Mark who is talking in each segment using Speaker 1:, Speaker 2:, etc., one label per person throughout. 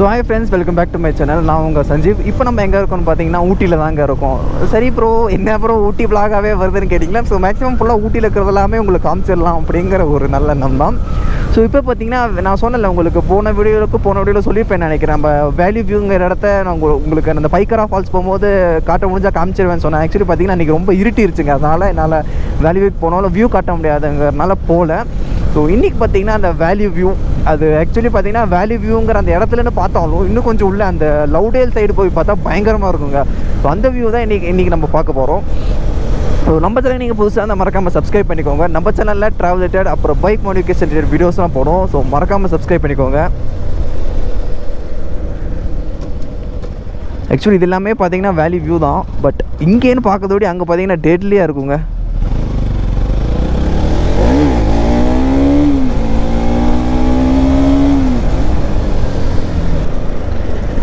Speaker 1: So hi friends, welcome back to my channel. நான் உங்கள் சஞ்சீவ். இப்போ நம்ம எங்கே இருக்கோம்னு பார்த்தீங்கன்னா ஊட்டியில் தாங்க இருக்கோம். சரி ப்ரோ, என்ன ப்ரோ ஊட்டி vlog-ஆவே வருதுன்னு கேட்டிங்களா? ஸோ மேக்ஸிமம் ஃபுல்லாக ஊட்டியில் இருக்கிறது எல்லாமே உங்களுக்கு காமிச்சிடலாம் அப்படிங்கிற ஒரு நல்ல எண்ணம் தான். ஸோ இப்போ பார்த்தீங்கன்னா நான் சொன்னல உங்களுக்கு போன வீடியோவில் சொல்லியிருப்பேன் நினைக்கிறேன். நம்ம வேல்யூ வியூங்கிற இடத்த நான் உங்களுக்கு அந்த பைக்கரா ஃபால்ஸ் போகும்போது காட்ட முடிஞ்சால் காமிச்சிருவேன்னு சொன்னேன். ஆக்சுவலி பார்த்தீங்கன்னா இன்றைக்கி ரொம்ப இருட்டிருச்சுங்க. அதனால் என்னால் வேல்யூ வியூக்கு போனாலும் வியூ காட்ட முடியாதுங்கிறனால போகல. ஸோ இன்றைக்கி பார்த்தீங்கன்னா அந்த வேல்யூ வியூ, அது ஆக்சுவலி பார்த்தீங்கன்னா வேல்யூ வியூங்கிற அந்த இடத்துலன்னு பார்த்தாலும் இன்னும் கொஞ்சம் உள்ள அந்த லவுடேல் சைடு போய் பார்த்தா பயங்கரமாக இருக்குங்க. ஸோ அந்த வியூ தான் இன்றைக்கி நம்ம பார்க்க போகிறோம். ஸோ நம்ம சேனல் நீங்கள் புதுசாக இருந்தால் மறக்காமல் சப்ஸ்கிரைப் பண்ணிக்கோங்க. நம்ம சேனலில் ட்ராவல் ரிலேட்டட் அப்புறம் பைக் மாடிஃபிகேஷன் ரிலேட்டட் வீடியோஸ்லாம் போடும். ஸோ மறக்காமல் சப்ஸ்கிரைப் பண்ணிக்கோங்க. ஆக்சுவலி இது எல்லாமே பார்த்தீங்கன்னா வேல்யூ வியூ தான். பட் இங்கேன்னு பார்க்கறதோடி அங்கே பார்த்தீங்கன்னா டெட்லியாக இருக்குங்க.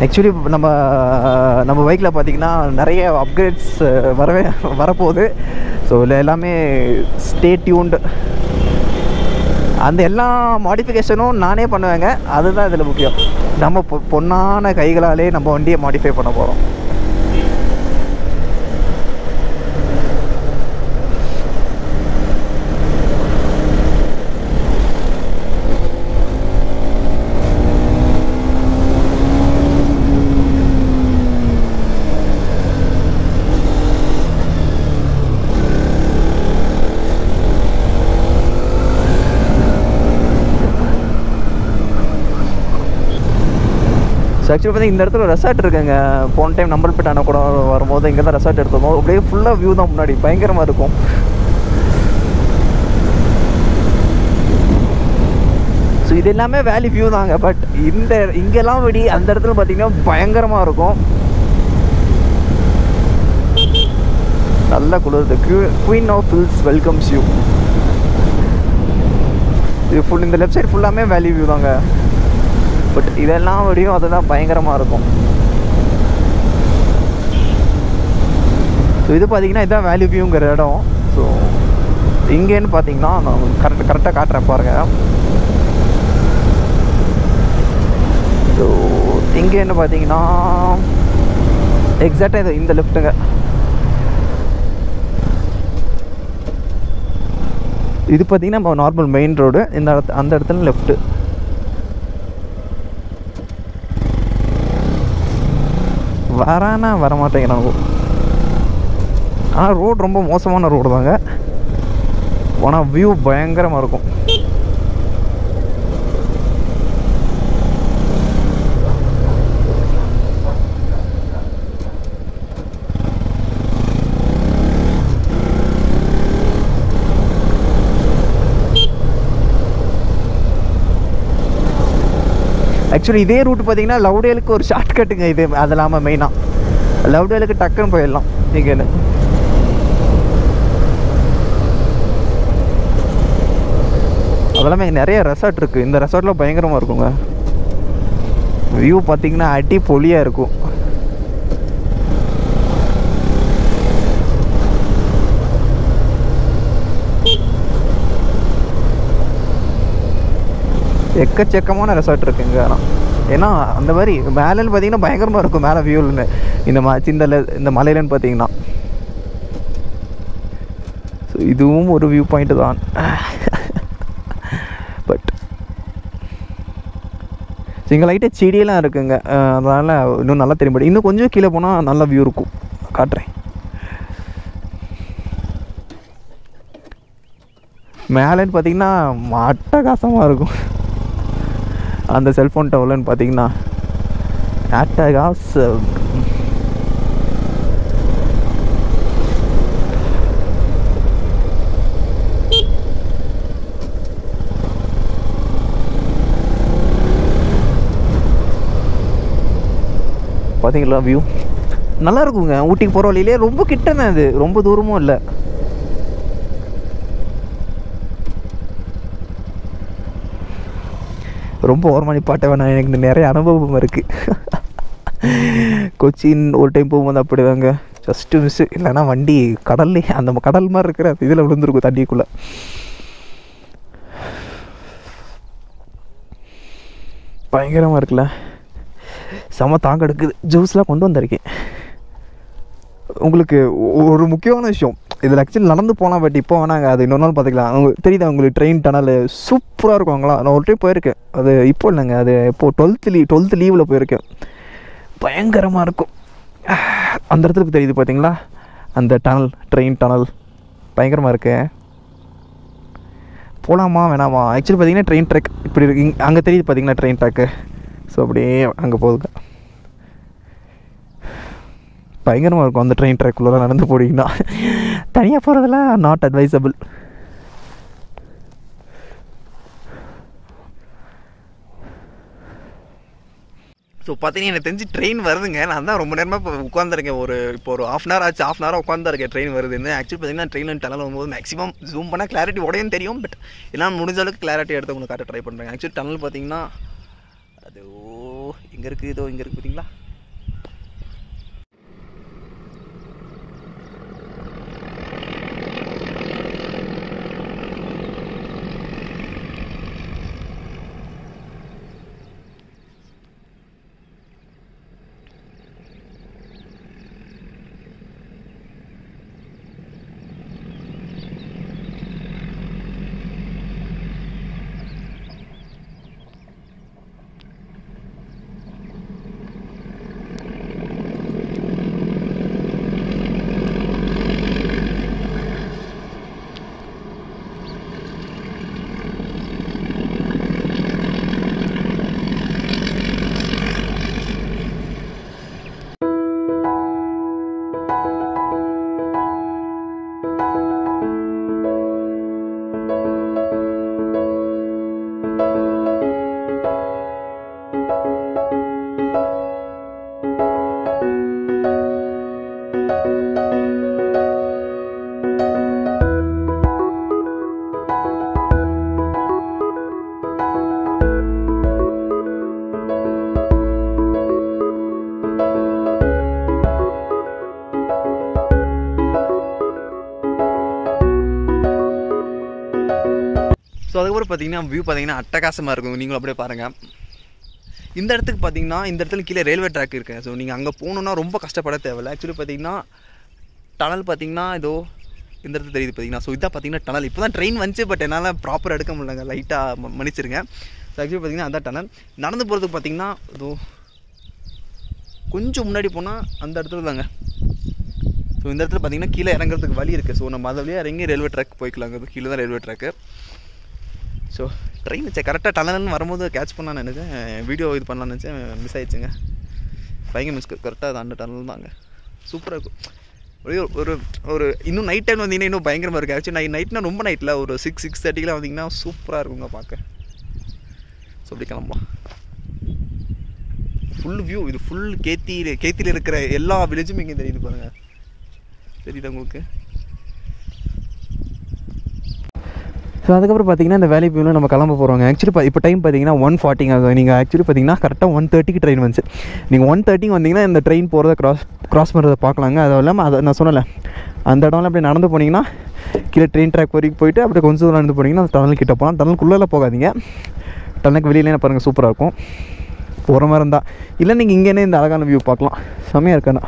Speaker 1: ஆக்சுவலி நம்ம பைக்கில் பார்த்திங்கன்னா நிறைய அப்கிரேட்ஸ் வரப்போகுது. ஸோ இல்லை எல்லாமே ஸ்டே டியூன்டு. அந்த எல்லா மாடிஃபிகேஷனும் நானே பண்ணுவேங்க. அதுதான் இதில் முக்கியம். நம்ம பொண்ணான கைகளாலே நம்ம வண்டியை மாடிஃபை பண்ண போகிறோம். ஸோ ஆக்சுவலி பார்த்தீங்கன்னா இந்த இடத்துல ரெசார்ட் இருக்குங்க. போன டைம் நம்பல்பேட்டான கூட வரும்போது இங்கே தான் ரெசார்ட் எடுத்துருந்தோம். அப்படியே ஃபுல்லாக வியூ தான் முன்னாடி பயங்கரமாக இருக்கும். ஸோ இது எல்லாமே வேலி வியூ தாங்க. பட் இங்கெல்லாம் விடி அந்த இடத்துல பார்த்தீங்கன்னா பயங்கரமாக இருக்கும். நல்லா குளிருது. Queen of hills welcomes you. இது ஃபுல் இந்த லெஃப்ட் சைடு ஃபுல்லாமே வேலி வியூ தாங்க. பட் இதெல்லாம் விடையும் அதுதான் பயங்கரமாக இருக்கும். ஸோ இது பார்த்தீங்கன்னா இதுதான் வேல்யூ வியூங்கிற இடம். ஸோ இங்கேன்னு பார்த்தீங்கன்னா நான் கரெக்டாக காட்டுறேன் பாருங்கள். ஸோ இங்கேன்னு பார்த்தீங்கன்னா எக்ஸாக்டாக இந்த லெஃப்ட்டுங்க. இது பார்த்தீங்கன்னா நம்ம நார்மல் மெயின் ரோடு. அந்த இடத்துல லெஃப்ட்டு. வரானா வரமாட்டேங்கிறாங்க. ஆனால் ரோடு ரொம்ப மோசமான ரோடு தாங்க. ஆனால் வியூ பயங்கரமாக இருக்கும். ஆக்சுவலி இதே ரூட் பார்த்தீங்கன்னா லவ்டேலுக்கு ஒரு ஷார்ட்கட்டுங்க. இது அது இல்லாமல் மெயினாக லவ்டேலுக்கு டக்குன்னு போயிடலாம் இங்கேன்னு. அதெல்லாமே நிறைய ரெசார்ட் இருக்குது. இந்த ரெசார்ட்டில் பயங்கரமாக இருக்குங்க. வியூ பார்த்தீங்கன்னா அடி பொலியாக இருக்கும். எக்கச்சக்கமான ரெசார்ட் இருக்குங்க. ஆனால் ஏன்னா அந்த மாதிரி மேலேன்னு பார்த்தீங்கன்னா பயங்கரமாக இருக்கும். மேலே வியூலன்னு இந்த மலையிலன்னு பார்த்தீங்கன்னா. ஸோ இதுவும் ஒரு வியூ பாயிண்ட்டு தான். பட் இங்கே லைட்டாக செடியெல்லாம் இருக்குங்க. அதனால் இன்னும் நல்லா தெரியும். இன்னும் கொஞ்சம் கீழே போனால் நல்ல வியூ இருக்கும். காட்டுறேன். மேலேன்னு பார்த்தீங்கன்னா அட்டகாசமாக இருக்கும். அந்த செல்ஃபோன் டவர்லன்னு பார்த்தீங்கன்னா அட்டகாஸ். பார்த்தீங்களா வியூ நல்லா இருக்குங்க. ஊட்டிக்கு போகிற வழியிலே ரொம்ப கிட்டனே. அது ரொம்ப தூரமும் இல்லை. ரொம்ப ஓரமாக நிப்பாட்ட வேணாம். எனக்கு நிறைய அனுபவம் இருக்குது. கொச்சின் ஒரு டைம் போகும்போது அப்படி தாங்க ஜஸ்ட்டு மிஸ்ஸு. இல்லைன்னா வண்டி கடல்லே அந்த கடல் மாதிரி இருக்கிற இதில் விழுந்துருக்கும் தண்ணிக்குள்ளே. பயங்கரமாக இருக்குல்ல. செம தாங்க எடுக்குது. ஜூஸ்லாம் கொண்டு வந்திருக்கேன். உங்களுக்கு ஒரு முக்கியமான விஷயம், இதில் ஆக்சுவலி நடந்து போனால், பட் இப்போ வேணாங்க, அது இன்னொரு நாள் பார்த்துக்கலாம். உங்களுக்கு தெரியுதா உங்களுக்கு ட்ரெயின் டனல் சூப்பராக இருக்கும். அங்கெல்லாம் நான் ஒரு டைம் போயிருக்கேன். அது இப்போ இல்லைங்க, அது இப்போது 12th லீவில் போயிருக்கேன். பயங்கரமாக இருக்கும். அந்த இடத்துக்கு தெரியுது பார்த்தீங்களா, அந்த டனல், ட்ரெயின் டனல் பயங்கரமாக இருக்கு. போகலாமா வேணாமா? ஆக்சுவலி பார்த்தீங்கன்னா ட்ரெயின் ட்ராக் இப்படி இருக்கு. அங்கே தெரியுது பார்த்தீங்கன்னா ட்ரெயின் ட்ராக்கு. ஸோ அப்படியே அங்கே போகுதுங்க. பயங்கரமாக இருக்கும் அந்த ட்ரெயின் ட்ராக்குள்ளே நடந்து போனீங்கன்னா. தனியாக போகிறதெல்லாம் நாட் அட்வைசபிள். ஸோ பார்த்தீங்கன்னா எனக்கு தெரிஞ்சு ட்ரெயின் வருதுங்க. நான் தான் ரொம்ப நேரமாக இப்போ உட்காந்துருக்கேன். இப்போ ஒரு ½ hour ஆச்சு, ½ hour உட்காந்துருக்கேன் ட்ரெயின் வருதுன்னு. ஆக்சுவலி பார்த்தீங்கன்னா ட்ரெயின் டனல் வரும்போது மேக்ஸிமம் ஜூம் பண்ணால் கிளாரிட்டி உடையும் தெரியும். பட் எல்லாம் முடிஞ்ச அளவுக்கு கிளாரிட்டி எடுத்து உங்களுக்கு காட்ட ட்ரை பண்ணுறேன். ஆக்சுவலி டனல் பார்த்தீங்கன்னா அது இங்கே இருக்குது, இதோ இங்கே இருக்குது பார்த்தீங்களா. ஸோ அதுக்கப்புறம் பார்த்தீங்கன்னா வியூ பார்த்தீங்கன்னா அட்டகாசமாக இருக்கும். நீங்களும் அப்படியே பாருங்கள். இந்த இடத்துக்கு பார்த்தீங்கன்னா இந்த இடத்துல கீழே ரயில்வே ட்ராக் இருக்குது. ஸோ நீங்கள் அங்கே போகணுன்னா ரொம்ப கஷ்டப்பட தேவையில்லை. ஆக்சுவலி பார்த்தீங்கன்னா டனல் பார்த்தீங்கன்னா இதோ இந்த இடத்துல தெரியுது பார்த்தீங்கன்னா. ஸோ இதான் பார்த்தீங்கன்னா டனல். இப்போ தான் ட்ரெயின் வந்துச்சு, பட் என்னால் ப்ராப்பராக எடுக்க முடியலங்க, லைட்டாக மன்னிச்சிருங்க. ஸோ ஆக்சுவலி பார்த்தீங்கன்னா அதான் டனல். நடந்து போகிறதுக்கு பார்த்தீங்கன்னா இதோ கொஞ்சம் முன்னாடி போனால் அந்த இடத்துல தாங்க. ஸோ இந்த இடத்துல பார்த்தீங்கன்னா கீழே இறங்குறதுக்கு வழி இருக்குது. ஸோ நம்ம அதை வழியாக இறங்கி ரயில்வே ட்ராக் போய்க்கலாங்க. கீழே தான் ரயில்வே ட்ராக்கு. ஸோ ட்ரெயின் வச்சேன் கரெக்டாக டனல்னு வரும்போது கேட்ச் பண்ணலான்னு நினச்சேன், வீடியோ இது பண்ணலான்னு நினச்சேன், மிஸ் ஆகிடுச்சுங்க. பயங்கர மிஸ். கரெக்டாக அது அந்த டனல் தாங்க. சூப்பராக இருக்கும். ஒரு இன்னும் நைட் டைம் வந்தீங்கன்னா இன்னும் பயங்கரமாக இருக்குது. ஆக்சுவலி நைட்னா ரொம்ப நைட்டில் ஒரு 6-6:30 வந்தீங்கன்னா சூப்பராக இருக்குங்க பார்க்க. ஸோ அப்படி கிளம்பலாம். ஃபுல் வியூ இது ஃபுல் கேத்தியில் இருக்கிற எல்லா வில்லேஜும் இங்கே தெரியுது பாருங்கள். தெரியுது உங்களுக்கு? ஸோ அதுக்கப்புறம் பார்த்தீங்கன்னா இந்த வேலை வியூவில் நம்ம கிளம்ப போகிறோங்க. ஆக்சுவலி இப்போ டைம் பார்த்தீங்கன்னா 1:40 ஆகுது. நீங்கள் ஆக்சுவலி பார்த்தீங்கன்னா கரெக்டாக 1:30க்கு ட்ரெயின் வந்துச்சு. நீங்கள் 1:30க்கு வந்தீங்கன்னா இந்த ட்ரெயின் போகிறத க்ராஸ் பண்ணுறதை பார்க்கலாங்க. அதுவும் இல்லாமல் அதை நான் சொன்னல, அந்த இடம்லாம் அப்படியே நடந்து போனீங்கன்னா கீழே ட்ரெயின் ட்ராக் வரைக்கும் போயிட்டு அப்படியே கொஞ்சம் தூரம் நடந்து போனீங்கன்னா அந்த டனல் கிட்ட போகலாம். டனலுக்குள்ளே போகாதீங்க, டனலுக்கு வெளியிலே பாருங்கள், சூப்பராக இருக்கும். போகிற மாதிரி இருந்தால் இல்லை நீங்கள் இங்கேனே இந்த அழகான வியூ பார்க்கலாம். செம்மையாக இருக்காண்ணா.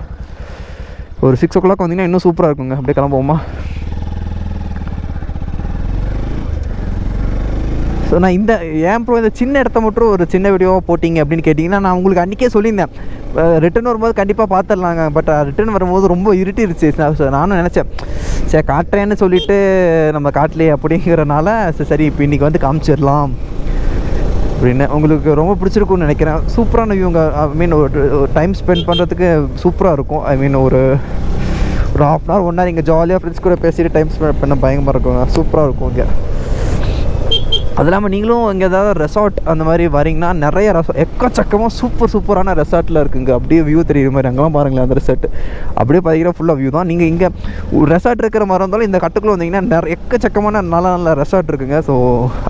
Speaker 1: ஒரு 6 o'clock வந்தீங்கன்னா இன்னும் சூப்பராக இருக்குங்க. அப்படியே கிளம்புவோமா? ஸோ நான் ஏன் ப்ரோ இந்த சின்ன இடத்த மட்டும் ஒரு சின்ன வீடியோவாக போட்டிங்க அப்படின்னு கேட்டிங்கன்னா, நான் உங்களுக்கு அன்றைக்கே சொல்லியிருந்தேன் ரிட்டன் வரும்போது கண்டிப்பாக பார்த்துடலாங்க. பட் ரிட்டன் வரும்போது ரொம்ப இருட்டிருச்சு. நானும் நினச்சேன் சரி காட்டுறேன்னு சொல்லிவிட்டு நம்ம காட்டலையே அப்படிங்கிறனால சரி இப்போ இன்றைக்கி வந்து காமிச்சிடலாம் அப்படின்னு. உங்களுக்கு ரொம்ப பிடிச்சிருக்குன்னு நினைக்கிறேன். சூப்பரான வியூங்க. ஐ மீன் ஒரு டைம் ஸ்பெண்ட் பண்ணுறதுக்கு சூப்பராக இருக்கும். ஐ மீன் ஒரு ½ hour 1 hour இங்கே ஜாலியாக ஃப்ரெண்ட்ஸ் கூட பேசிட்டு டைம் ஸ்பெண்ட் பண்ண பயங்கரமாக இருக்குங்க. சூப்பராக இருக்கும் இங்கே. அது இல்லாமல் நீங்களும் இங்கே ஏதாவது ரெசார்ட் அந்த மாதிரி வரீங்கன்னா நிறைய எக்கச்சக்கமாக சூப்பரான ரெசார்ட்டில் இருக்குங்க. அப்படியே வியூ தெரியுற மாதிரி அங்கெல்லாம் பாருங்களேன். அந்த ரெசார்ட் அப்படியே பார்த்தீங்கன்னா ஃபுல்லாக வியூ தான். நீங்கள் இங்கே ரெசார்ட் இருக்கிற மாதிரி இருந்தாலும் இந்த கட்டுக்குள்ளே வந்தீங்கன்னா எக்கச்சக்கமான நல்ல ரெசார்ட் இருக்குங்க. ஸோ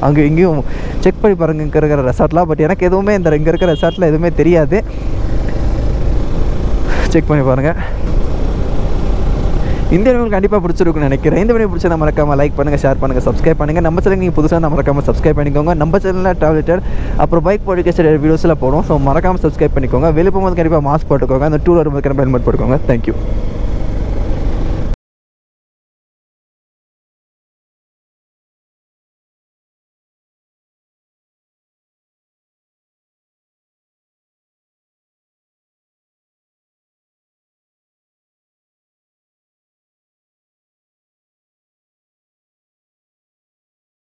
Speaker 1: அங்கே இங்கேயும் செக் பண்ணி பாருங்கள் இங்கே இருக்கிற ரெசார்ட்லாம். பட் எனக்கு எதுவுமே இங்கே இருக்கிற ரெசார்ட்டில் எதுவுமே தெரியாது. செக் பண்ணி பாருங்கள். இந்த வீடியோ கண்டிப்பாக பிடிச்சிருக்குன்னு நினைக்கிறேன். இந்த வீடியோ பிடிச்சா மறக்காமல் லைக் பண்ணுங்கள், ஷேர் பண்ணுங்கள், சப்ஸ்கிரைப் பண்ணுங்கள். நம்ம சேனல் நீங்கள் புதுசாக இருந்தால் மறக்காமல் சப்ஸ்கிரைப் பண்ணிக்கோங்க. நம்ம சேனலில் ட்ராவல் அப்புறம் பைக் பாட்காஸ்ட் வீடியோஸில் போடும். ஸோ மறக்காமல் சப்ஸ்கிரைப் பண்ணிக்கோங்க. வெளியே போகும்போது கண்டிப்பாக மாஸ்க் போட்டுக்கோங்க. அந்த டூர் வரும்போது கண்டிப்பாக ஹெல்மெட் போட்டுக்கோங்க. தேங்க்யூ.